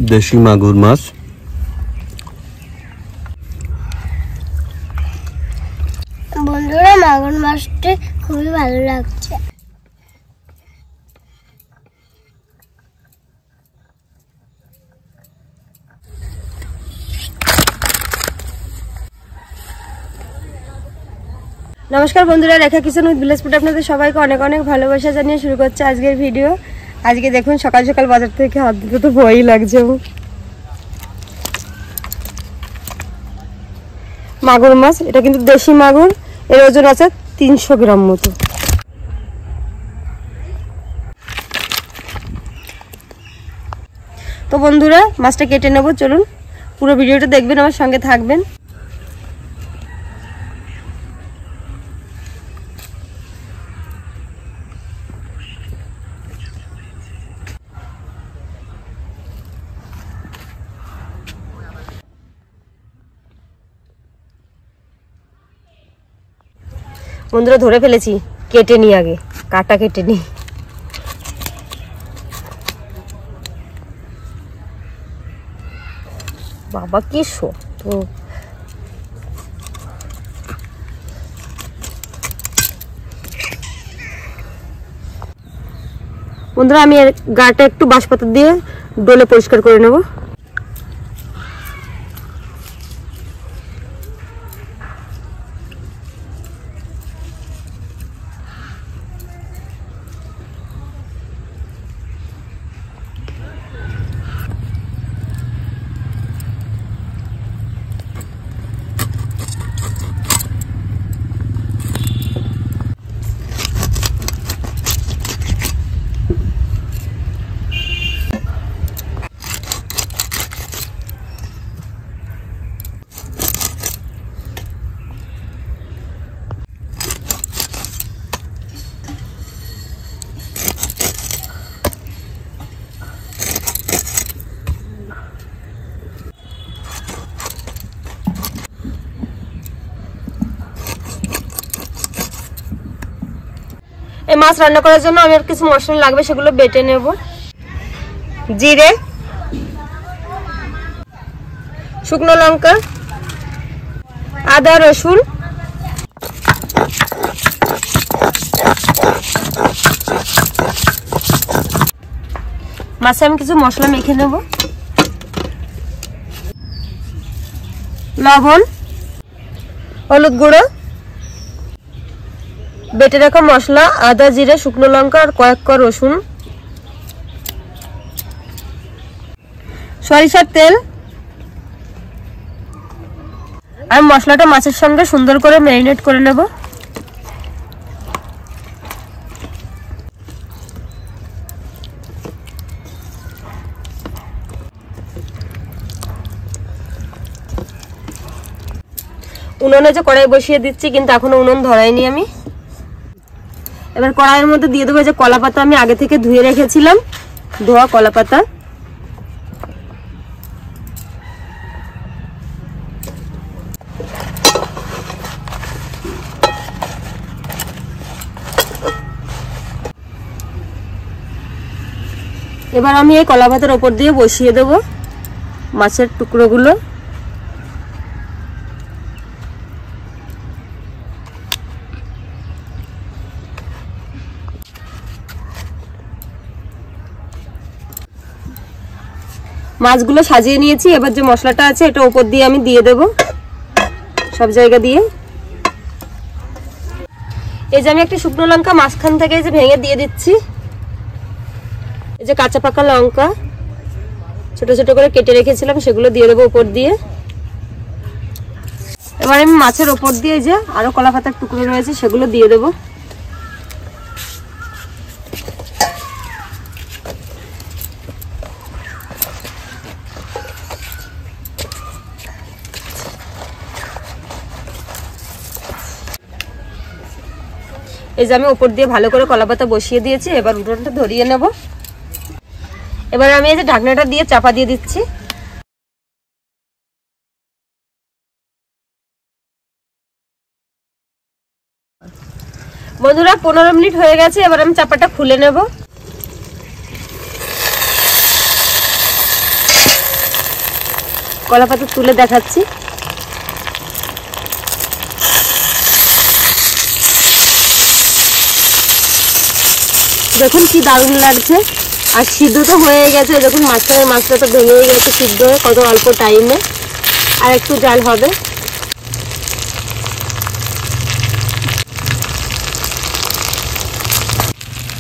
দেশি মাগুর মাছ। বন্ধুরা মাগুর মাছটি খুবই ভালো লাগছে। নমস্কার বন্ধুরা, রেখা কিচেন উইথ ভিলেজ ফুড আপনাদের সবাইকে অনেক অনেক ভালোবাসা জানিয়ে শুরু করছে আজকের ভিডিও। আজকে দেখুন সকাল সকাল বাজার থেকে হাত দিতে তো ভয়ই লাগছে। মাগুর মাছ, এটা কিন্তু দেশি মাগুর, এর ওজন আছে 300 গ্রাম মতো। তো বন্ধুরা মাছটা কেটে নেব, চলুন পুরো ভিডিওটা দেখবেন, আমার সঙ্গে থাকবেন। বন্ধুরা ধরে ফেলেছি, কেটে নি, আগে কাটা কেটে নি। বাবা কি শক্ত! বন্ধুরা আমি এর গাটা একটু বাঁশপাতা দিয়ে ডলে পরিষ্কার করে নেব। এই মাছ রান্না করার জন্য আমার কিছু মশলা লাগবে, সেগুলো বেটে নেব। জিরে, শুকনো লঙ্কা, আদা, রসুন, মাছে আমি কিছু মশলা মেখে নেব। লবণ, হলুদ গুঁড়ো, বেটে রাখা মশলা, আদা, জিরে, শুকনো লঙ্কা আর কয়েক কোয়া রসুন, সরিষার তেল। আর মশলাটা মাছের সঙ্গে সুন্দর করে ম্যারিনেট করে নেব। উনুনে যে কড়াই বসিয়ে দিচ্ছি, কিন্তু এখনো উনুন ধরাইনি আমি। এবার কড়াইয়ের মধ্যে দিয়ে দেবো যে কলা পাতা, আমি আগে থেকে ধুয়ে রেখেছিলাম, ধোয়া কলা পাতা। এবার আমি এই কলা পাতার ওপর দিয়ে বসিয়ে দেব মাছের টুকরোগুলো। মাছগুলো সাজিয়ে নিয়েছি, এবার যে মশলাটা আছে এটা উপর দিয়ে আমি দিয়ে দেব সব জায়গা দিয়ে। এই যে আমি একটা শুকনো লঙ্কা মাঝখান থেকে যে ভেঙে দিয়ে দিচ্ছি। এই যে কাঁচা পাকা লঙ্কা ছোট ছোট করে কেটে রেখেছিলাম, সেগুলো দিয়ে দেবো উপর দিয়ে। এবার আমি মাছের ওপর দিয়ে যে আরো কলা পাতার টুকরো রয়েছে সেগুলো দিয়ে দেবো। এই যে আমি উপর দিয়ে ভালো করে কলা পাতা বসিয়ে দিয়েছি, এবার উনুনটা ধরিয়ে নেব। এবার আমি এই যে ঢাকনাটা দিয়ে চাপা দিয়ে দিচ্ছি। বন্ধুরা 15 মিনিট হয়ে গেছে, এবার আমি চাপাটা খুলে নেব। কলা পাতা তুলে দেখাচ্ছি। দেখুন কি দারুণ লাগছে। আর সিদ্ধ তো হয়ে গেছে, দেখুন মাঝখানের মাছটা তো ভেঙে গেছে সিদ্ধ হয়ে, কত অল্প টাইমে। আর একটু জাল হবে।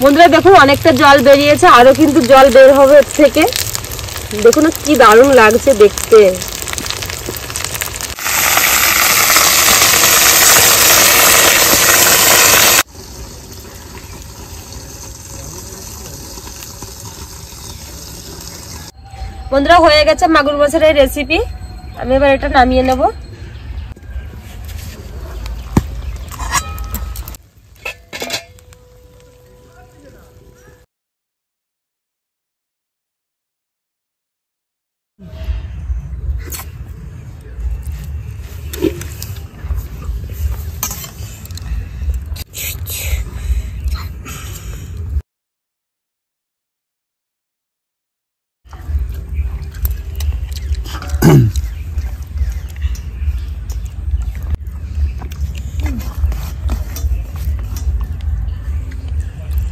বন্ধুরা দেখুন অনেকটা জল বেরিয়েছে, আরো কিন্তু জল বের হবে এর থেকে। দেখুন কি দারুণ লাগছে দেখতে। বন্ধুরা হয়ে গেছে মাগুর মাছের এই রেসিপি। আমি এবার এটা নামিয়ে নেব।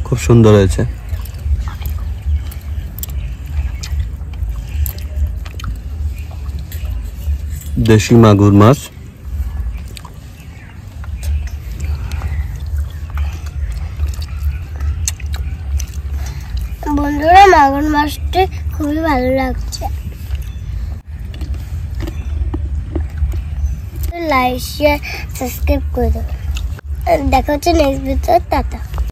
খুব সুন্দর হয়েছে। দেশি মাগুর মাছ, বন্ধুরা মাগুর মাছটি খুবই ভালো লাগছে। লাইক শেয়ার সাবস্ক্রাইব করে দেবো। দেখা হচ্ছে নেক্সট ভিডিও। টাটা।